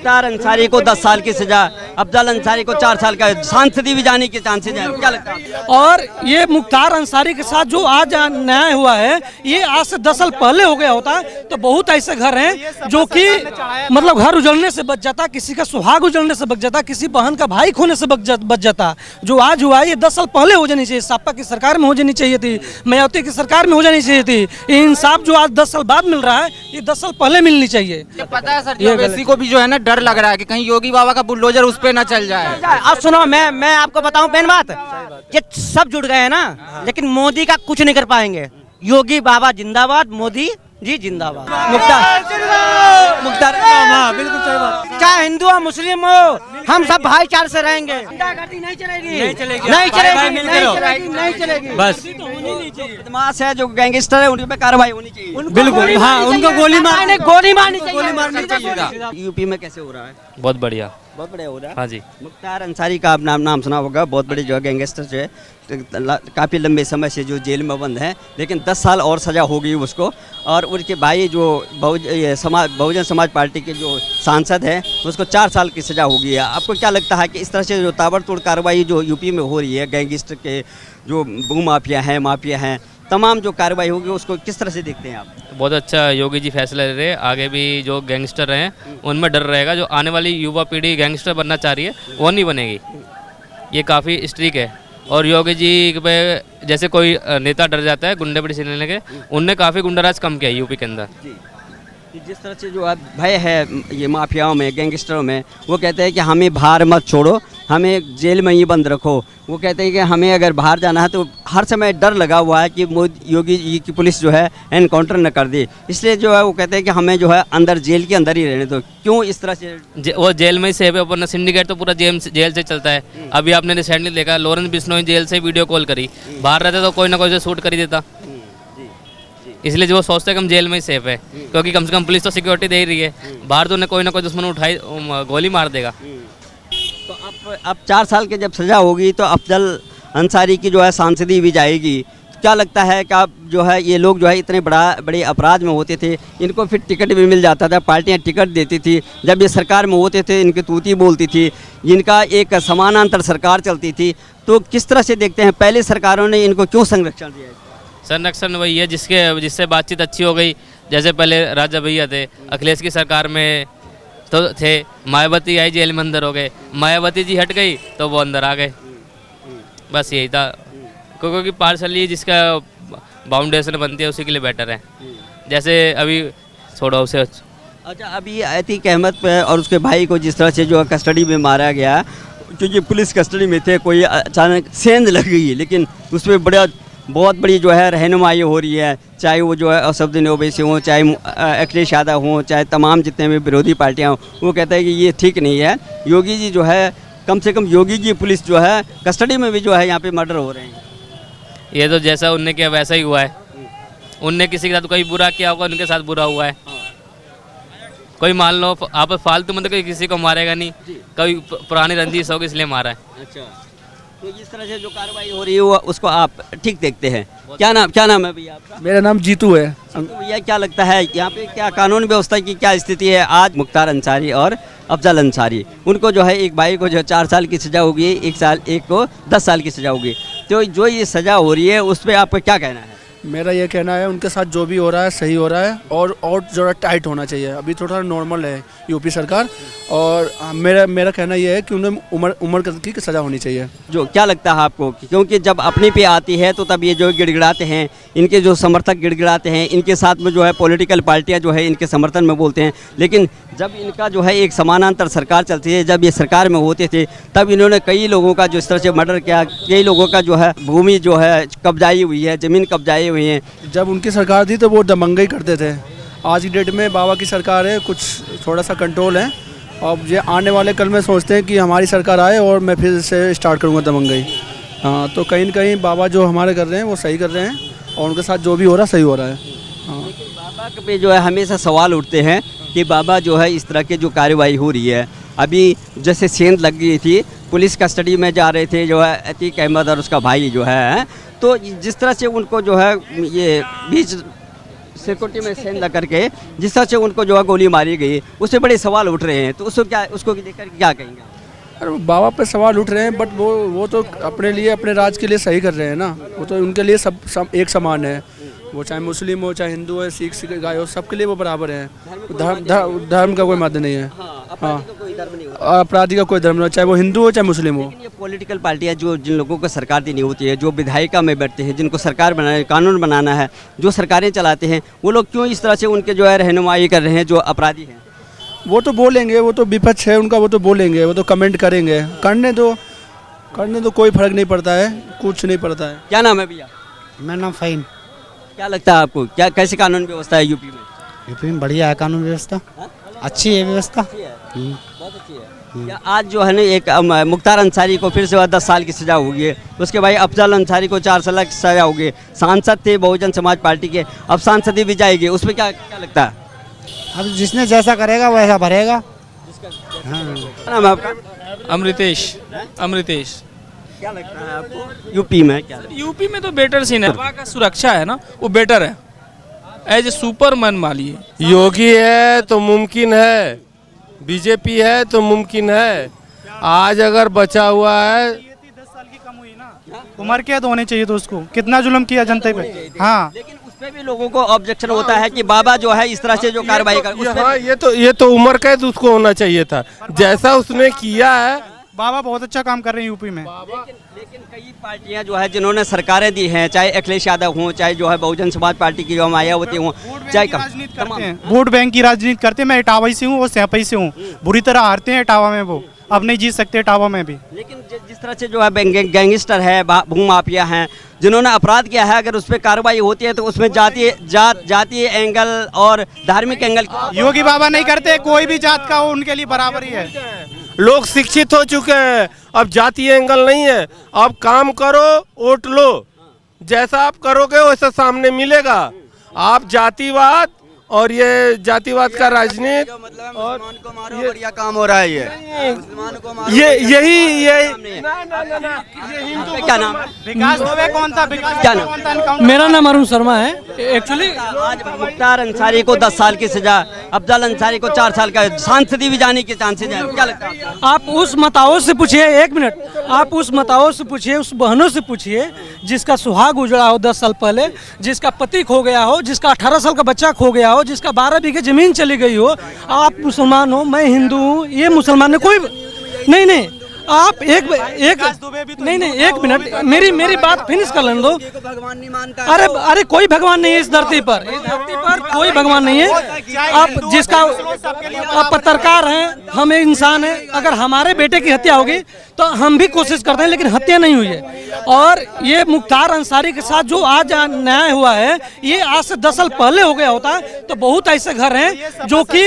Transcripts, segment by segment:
मुख्तार अंसारी को 10 साल की सजा, अफजल अंसारी को 4 साल का, सांसदी भी जाने के चांसेज हैं, क्या लगता है? और ये मुख्तार अंसारी के साथ जो आज न्याय हुआ है, ये आज से 10 साल पहले हो गया होता तो बहुत ऐसे घर हैं जो कि मतलब घर उजड़ने से बच जाता, किसी का सुहाग उजड़ने से बच जाता, किसी बहन का भाई खोने से बच जाता। जो आज हुआ है ये 10 साल पहले हो जानी चाहिए, सापा की सरकार में हो जानी चाहिए थी, मायावती की सरकार में हो जानी चाहिए थी। ये इंसाफ जो आज 10 साल बाद मिल रहा है, ये 10 साल पहले मिलनी चाहिए। पता है सर, ओवैसी को भी जो है ना डर लग रहा है कि कहीं योगी बाबा का बुलडोजर उस पे ना चल जाए। अब सुनो, मैं आपको बताऊं पेन बात, ये सब जुड़ गए हैं ना, लेकिन मोदी का कुछ नहीं कर पाएंगे। योगी बाबा जिंदाबाद, मोदी जी जिंदाबाद। मुख्तार हाँ, बिल्कुल सही बात। चाहे हिंदू हो मुस्लिम हो, हम सब भाईचारे से रहेंगे। नहीं चलेगी। बस बदमाश है जो गैंगस्टर है उन पे कार्रवाई होनी चाहिए। बिल्कुल, हाँ, उनको गोली मारनी चाहिए। यूपी में कैसे हो रहा है? बहुत बढ़िया हो रहा है। हाँ जी। मुख्तार अंसारी का आप नाम सुना होगा, बहुत बड़े जो है गैंगस्टर जो है, काफ़ी लंबे समय से जो जेल में बंद हैं, लेकिन 10 साल और सज़ा हो गई उसको। और उनके भाई जो बहुजन समाज पार्टी के जो सांसद हैं, उसको 4 साल की सज़ा हो गई है। आपको क्या लगता है कि इस तरह से जो ताबड़तोड़ कार्रवाई जो यूपी में हो रही है, गैंगस्टर के जो भू माफिया हैं, तमाम जो कार्रवाई होगी, उसको किस तरह से देखते हैं आप? बहुत अच्छा योगी जी फैसला ले रहे हैं। आगे भी जो गैंगस्टर हैं उनमें डर रहेगा। जो आने वाली युवा पीढ़ी गैंगस्टर बनना चाह रही है वो नहीं बनेगी। ये काफ़ी स्ट्रिक है। और योगी जी पे जैसे कोई नेता डर जाता है गुंडे बड़ी से लेने के, उनने काफ़ी गुंडाराज कम किया यूपी के अंदर। जिस तरह से जो भय है ये माफियाओं में, गैंगस्टरों में, वो कहते हैं कि हमें बाहर मत छोड़ो, हमें जेल में ही बंद रखो। वो कहते हैं कि हमें अगर बाहर जाना है तो हर समय डर लगा हुआ है कि योगी जी की पुलिस जो है एनकाउंटर न कर दे, इसलिए जो है वो कहते हैं कि हमें जो है अंदर जेल के अंदर ही रहने दो। क्यों इस तरह से? वो जेल में ही सेफ है, वरना सिंडिकेट तो पूरा जेल से चलता है। अभी आपने रिसेंटली देखा लॉरेंस बिश्नोई जेल से वीडियो कॉल करी, बाहर रहते तो कोई ना कोई से शूट कर ही देता। इसलिए जो वो सोचते हैं कि हम जेल में ही सेफ है, क्योंकि कम से कम पुलिस तो सिक्योरिटी दे ही रही है। बाहर तो कोई ना कोई दुश्मन उठाई गोली मार देगा। तो अब 4 साल के जब सज़ा होगी तो अफजल अंसारी की जो है सांसदी भी जाएगी। क्या लगता है कि आप जो है ये लोग जो है इतने बड़े अपराध में होते थे, इनको फिर टिकट भी मिल जाता था, पार्टियां टिकट देती थी। जब ये सरकार में होते थे इनकी तूती बोलती थी, इनका एक समानांतर सरकार चलती थी। तो किस तरह से देखते हैं पहले सरकारों ने इनको क्यों संरक्षण दिया? संरक्षण वही है जिससे बातचीत अच्छी हो गई। जैसे पहले राजा भैया थे, अखिलेश की सरकार में तो थे, मायावती आई जेल में अंदर हो गए, मायावती जी हट गई तो वो अंदर आ गए। बस यही था, क्योंकि पार्शली जिसका बाउंडेशन बनती है उसी के लिए बेटर है। जैसे अभी छोड़ो उसे। अच्छा, अभी अतीक अहमद और उसके भाई को जिस तरह से जो कस्टडी में मारा गया, क्योंकि पुलिस कस्टडी में थे, कोई अचानक सेंध लग गई, लेकिन उसमें बहुत बड़ी जो है रहनुमाई हो रही है। चाहे वो जो है असदुद्दीन ओवैसी हों, चाहे अखिलेश यादव हों, चाहे तमाम जितने भी विरोधी पार्टियां हों, वो कहते हैं कि ये ठीक नहीं है। योगी जी जो है, कम से कम योगी जी पुलिस जो है कस्टडी में भी जो है यहाँ पे मर्डर हो रहे हैं। ये तो जैसा उनने किया वैसा ही हुआ है। उनने किसी के साथ कोई बुरा किया होगा, उनके साथ बुरा हुआ है। कोई मान लो आप फालतू मतलब कोई किसी को मारेगा नहीं, कोई पुरानी रंजिश होगी इसलिए मारा है। अच्छा, तो इस तरह से जो कार्रवाई हो रही है वो उसको आप ठीक देखते हैं? क्या नाम है भैया आपका? मेरा नाम जीतू है। तो भैया क्या लगता है यहाँ पे क्या कानून व्यवस्था की क्या स्थिति है? आज मुख्तार अंसारी और अफजल अंसारी, उनको जो है एक भाई को जो 4 साल की सज़ा होगी, एक को 10 साल की सज़ा होगी। तो जो ये सज़ा हो रही है उस पर आपका क्या कहना है? मेरा ये कहना है उनके साथ जो भी हो रहा है सही हो रहा है, और ज़रा टाइट होना चाहिए। अभी थोड़ा नॉर्मल है यूपी सरकार, और मेरा कहना ये है कि उन्हें उम्र की सज़ा होनी चाहिए। जो क्या लगता है आपको? क्योंकि जब अपने पे आती है तो तब ये जो गिड़गिड़ाते हैं, इनके जो समर्थक गिड़गिड़ाते हैं, इनके साथ में जो है पॉलिटिकल पार्टियां जो है इनके समर्थन में बोलते हैं। लेकिन जब इनका जो है एक समानांतर सरकार चलती है, जब ये सरकार में होते थे, तब इन्होंने कई लोगों का जो इस तरह से मर्डर किया, कई लोगों का जो है भूमि जो है कब्जाई हुई है, ज़मीन कब्जाई हुई है। जब उनकी सरकार थी तो वो दबंगई करते थे। आज की डेट में बाबा की सरकार है, कुछ थोड़ा सा कंट्रोल है। अब ये आने वाले कल में सोचते हैं कि हमारी सरकार आए और मैं फिर से स्टार्ट करूँगा दबंगई। हाँ, तो कहीं न कहीं बाबा जो हमारे कर रहे हैं वो सही कर रहे हैं, और उनके साथ जो भी हो रहा है सही हो रहा है। हाँ, बाबा पे जो है हमेशा सवाल उठते हैं कि बाबा जो है इस तरह की जो कार्रवाई हो रही है, अभी जैसे सेंध लग गई थी, पुलिस कस्टडी में जा रहे थे जो है अतीक अहमद और उसका भाई जो है, तो जिस तरह से उनको जो है ये बीच सिक्योरिटी में सेंध लग करके जिस तरह से उनको जो है गोली मारी गई, उससे बड़े सवाल उठ रहे हैं, तो उसको देखकर क्या कहेंगे? अरे बाबा पे सवाल उठ रहे हैं, बट वो तो अपने लिए, अपने राज्य के लिए सही कर रहे हैं ना। वो तो उनके लिए सब एक समान है, वो चाहे मुस्लिम हो, चाहे हिंदू है, सिख गाय हो, सबके लिए वो बराबर है। धर्म का कोई मत नहीं है। हाँ, अपराधी का कोई धर्म नहीं, चाहे वो हिंदू हो चाहे मुस्लिम हो। ये पॉलिटिकल पार्टियां जो जिन लोगों को सरकार देनी होती है, जो विधायिका में बैठते हैं, जिनको सरकार बनाना, कानून बनाना है, जो सरकारें चलाते हैं, वो लोग क्यों इस तरह से उनके जो है रहनुमाई कर रहे हैं जो अपराधी हैं? वो तो बोलेंगे, वो तो विपक्ष है उनका, वो तो बोलेंगे, वो तो कमेंट करेंगे, करने दो कोई फर्क नहीं पड़ता है, कुछ नहीं पड़ता है। क्या नाम है भैया? मेरा नाम फ़हीम। क्या लगता है आपको, क्या कैसी कानून व्यवस्था है यूपी में? यूपी में बढ़िया है कानून व्यवस्था, अच्छी है व्यवस्था। बहुत अच्छी है। क्या आज जो है ना एक मुख्तार अंसारी को फिर से 10 साल की सजा होगी है, उसके भाई अफजल अंसारी को 4 साल की सजा होगी, सांसद थे बहुजन समाज पार्टी के, अब सांसदी भी जाएगी, उसमें क्या लगता है? अब जिसने जैसा करेगा वैसा भरेगा। हाँ। क्या नाम है आपका? अमृतेश। क्या लगता है आपको यूपी में क्या? यूपी में तो बेटर सीन है, वहाँ का सुरक्षा है ना, वो बेटर है, एज ए सुपरमैन मालिए। योगी है तो मुमकिन है, बीजेपी है तो मुमकिन है। आज अगर बचा हुआ है, 10 साल की कम हुई ना, उम्र कैद होनी चाहिए तो उसको, कितना जुल्म किया जनता पे। हाँ, लेकिन उसपे भी लोगों को ऑब्जेक्शन होता है कि बाबा जो है इस तरह से जो कार्रवाई कर, हाँ ये तो उम्र कैद उसको होना चाहिए था, जैसा उसने किया है। बाबा बहुत अच्छा काम कर रहे हैं यूपी में। लेकिन कई पार्टियां जो है जिन्होंने सरकारें दी हैं, चाहे अखिलेश यादव हों, चाहे जो है बहुजन समाज पार्टी की जो मायावती हों, चाहे राजनीति करते हैं, वोट बैंक की राजनीति करते हैं। मैं इटावा से हूँ और सैपई से हूँ, बुरी तरह हारते हैं इटावा में, वो अब नहीं जीत सकते इटावा में भी। लेकिन जिस तरह से जो है गैंगस्टर है, भूमाफिया हैं, जिन्होंने अपराध किया है, अगर उस पर कार्रवाई होती है तो उसमें जातीय एंगल और धार्मिक एंगल। योगी बाबा नहीं करते, कोई भी जात का हो उनके लिए बराबर ही है। लोग शिक्षित हो चुके हैं, अब जातीय एंगल नहीं है। अब काम करो, वोट लो, जैसा आप करोगे वैसा सामने मिलेगा। आप जातिवाद और ये जातिवाद का राजनीति और को मारो, बढ़िया काम हो रहा है यही क्या नाम है? विकास दुबे कौन था? क्या नाम? मेरा नाम अरुण शर्मा है। एक्चुअली आज मुख्तार अंसारी को 10 साल की सजा, अफजल अंसारी को 4 साल का, सांसदी भी जाने के चांसेस हैं, क्या लगता है? आप उस माताओं से पूछिए, 1 मिनट, आप उस माताओं से पूछिए, उस बहनों से पूछिए जिसका सुहाग उजड़ा हो 10 साल पहले, जिसका पति खो गया हो, जिसका 18 साल का बच्चा खो गया हो, जिसका 12 बीघे जमीन चली गई हो। आप मुसलमान हो, मैं हिंदू हूँ, ये मुसलमान है, कोई नहीं, आप एक नहीं 1 मिनट, मेरी बात फिनिश कर लेने दो। भगवान नहीं मानता। अरे कोई भगवान नहीं है इस धरती पर, कोई भगवान नहीं है। आप जिसका, आप पत्रकार हैं, हम एक इंसान हैं, अगर हमारे बेटे की हत्या होगी तो हम भी कोशिश करते हैं, लेकिन हत्या नहीं हुई है। और ये मुख्तार अंसारी के साथ जो आज न्याय हुआ है, ये आज से 10 साल पहले हो गया होता तो बहुत ऐसे घर हैं जो कि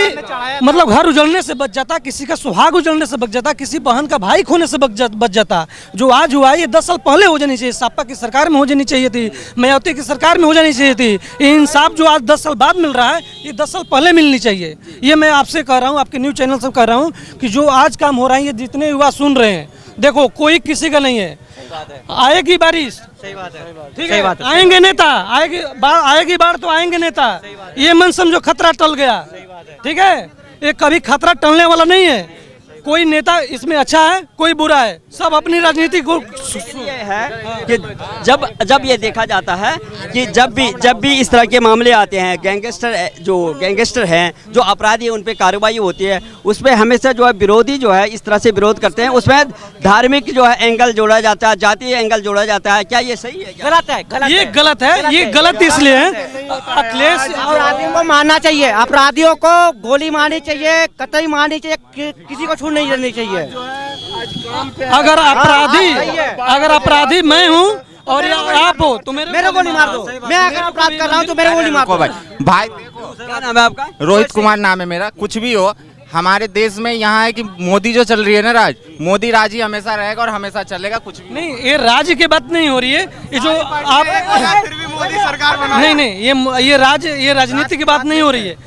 मतलब घर उजड़ने से बच जाता, किसी का सुहाग उजड़ने से बच जाता, किसी बहन का भाई खोने से बच जाता। जो आज हुआ है ये 10 साल पहले हो जानी चाहिए, सापा की सरकार में हो जानी चाहिए थी, मायावती की सरकार में हो जानी चाहिए थी। ये इंसाफ जो आज 10 साल बाद मिल रहा है, ये 10 साल पहले मिलनी चाहिए। ये मैं आपसे कह रहा हूँ, आपके न्यूज़ चैनल से कह रहा हूँ कि जो आज काम हो रहा है, ये जितने युवा सुन रहे हैं, देखो कोई किसी का नहीं है। आएगी बारिश, सही बात है, ठीक है, आएंगे नेता, आएगी बाढ़ तो आएंगे नेता। ये मन समझो खतरा टल गया, ठीक है, ये कभी खतरा टलने वाला नहीं है। कोई नेता इसमें अच्छा है, कोई बुरा है, सब अपनी राजनीति को। ये है कि जब ये देखा जाता है कि जब भी इस तरह के मामले आते हैं, गैंगस्टर हैं, जो अपराधी हैं, उन पे कार्रवाई होती है, उसमें हमेशा जो है विरोधी जो है इस तरह से विरोध करते हैं, उसमें धार्मिक जो है एंगल जोड़ा जाता है, जातीय एंगल जोड़ा जाता है। क्या ये सही है? गलत है, ये गलत है, ये गलत इसलिए है। अखिलेश, अपराधियों को मारना चाहिए, अपराधियों को गोली मारनी चाहिए, कतई मारनी चाहिए, किसी को नहीं करनी चाहिए। अगर अपराधी मैं हूँ और आप हो तो मेरे को नहीं मार दो। मैं अगर अपराध कर रहा हूँ तो मेरे को नहीं मार दो। भाई क्या नाम है आपका? रोहित कुमार नाम है मेरा। कुछ भी हो, हमारे देश में यहाँ है कि मोदी जो चल रही है ना राज, मोदी राज ही हमेशा रहेगा और हमेशा चलेगा। कुछ भी नहीं, ये राज्य की बात नहीं हो रही है, ये जो आप फिर भी मोदी सरकार बना। नहीं, ये राजनीति की बात नहीं हो रही है।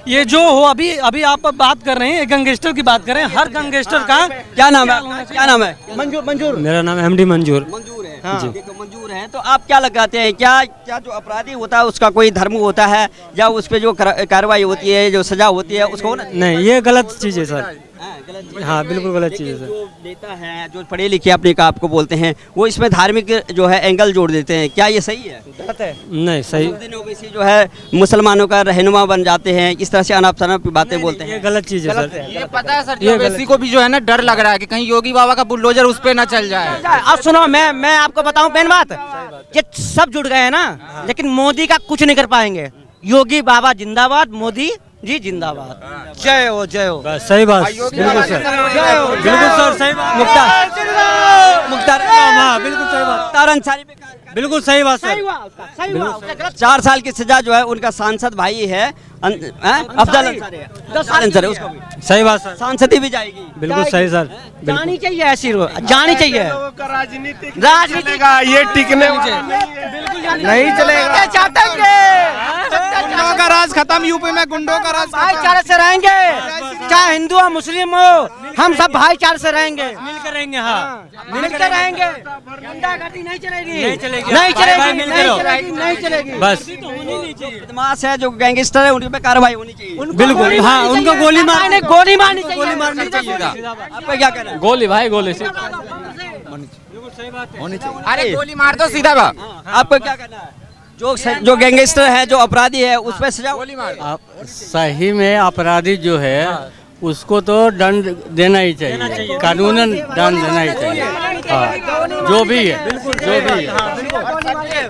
ये जो हो अभी आप बात कर रहे हैं, गैंगस्टर की बात कर रहे हैं, हर गैंगस्टर का क्या नाम है? मंजूर। मेरा नाम MD मंजूर। मंजूर है। हाँ। देखो मंजूर है, तो आप क्या लगाते हैं, क्या क्या जो अपराधी होता है उसका कोई धर्म होता है या उस पे जो कार्रवाई होती है, जो सजा होती है उसको होना? नहीं, ये गलत चीज़ है सर। गलत चीज़ हाँ, है। बिल्कुल गलत चीज़ है लेकिन सर। जो नेता हैं, जो पढ़े लिखे अपने का आपको बोलते हैं, वो इसमें धार्मिक जो है एंगल जोड़ देते हैं, क्या ये सही है? गलत है। नहीं सही, दिन ओवैसी जो है मुसलमानों का रहनुमा बन जाते हैं, इस तरह से अनाप शनाप की बातें बोलते ये हैं। गलत चीज़ है सर। ये पता है सर, ओवैसी को भी जो है ना डर लग रहा है कि कहीं योगी बाबा का बुलडोजर उस पे ना चल जाए। अब सुनो, मैं आपको बताऊं पेन बात, ये सब जुड़ गए हैं ना, लेकिन मोदी का कुछ नहीं कर पाएंगे। योगी बाबा जिंदाबाद, मोदी जी जिंदाबाद। जय हो, जय हो। बस सही बात, बिल्कुल सर, बिल्कुल सर सही बात। मुख्तार हाँ, बिल्कुल सही बात, मुख्तार अंसारी पे क्या- बिल्कुल सही बात सर। सही हुआ उसका, सही हुआ उसका, गलत 4 साल की सजा जो है उनका सांसद भाई है अफजल अंसारी है, 10 साल अंसारी है, उसको भी सही बात सर, सांसदी भी जाएगी। बिल्कुल सही सर। जानी चाहिए ऐसी, जानी चाहिए। राजनीति राजनीति चलेगा, ये टिकने वाला नहीं चलेगा। गुंडों का राज खत्म, यूपी में गुंडों का राज भाईचारे से रहेंगे, चाहे हिंदू हो मुस्लिम हो, हम सब भाईचारे से रहेंगे, मिलकर रहेंगे। हाँ, मिलकर रहेंगे। गुंडागर्दी नहीं चलेगी, नहीं चलेगी। नहीं भाई चलेगी, मिलकर नहीं रहो। चलेगी, नहीं चलेगी। बस बदमाश है, जो गैंगस्टर है, उनके पे कार्रवाई होनी चाहिए। बिल्कुल, हाँ, उनको गोली मार, गोली मारनी चाहिए, गोली मारनी चाहिए। आपका क्या कहना है? गोली भाई गोली से अरे गोली मार दो सीधा बा। आपका क्या कहना है? जो गैंगस्टर है, जो अपराधी है, उस पर सजा गोली मार। सही में अपराधी जो है उसको तो दंड देना ही चाहिए, कानूनन दंड देना ही चाहिए। हाँ, जो भी है, जो भी है।